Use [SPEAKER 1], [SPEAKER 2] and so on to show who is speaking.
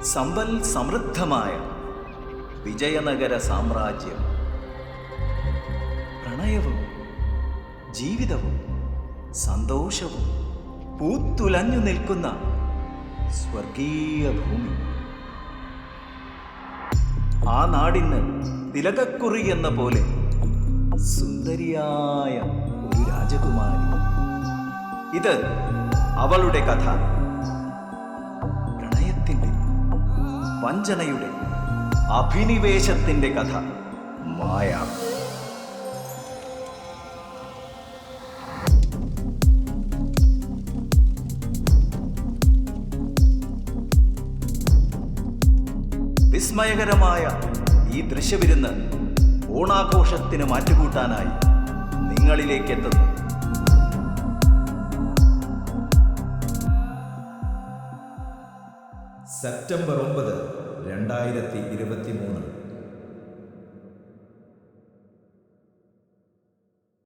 [SPEAKER 1] സമ്പൽ സമൃദ്ധമായ വിജയനഗര സാമ്രാജ്യം. പ്രണയവും ജീവിതവും സന്തോഷവും പൂത്തുലഞ്ഞു നിൽക്കുന്ന സ്വർഗീയ ഭൂമി. ആ നാടിന് തിലകക്കുറി എന്ന പോലെ സുന്ദരിയായ ഒരു രാജകുമാരി. ഇത് അവളുടെ കഥ. പ്രണയത്തിന്റെ, വഞ്ചനയുടെ, അഭിനിവേശത്തിന്റെ കഥ. മായ. വിസ്മയകരമായ ഈ ദൃശ്യവിരുന്ന് ഓണാഘോഷത്തിന് മാറ്റുകൂട്ടാനായി നിങ്ങളിലേക്ക് എത്തുന്നു.
[SPEAKER 2] സെപ്റ്റംബർ 9, 2023.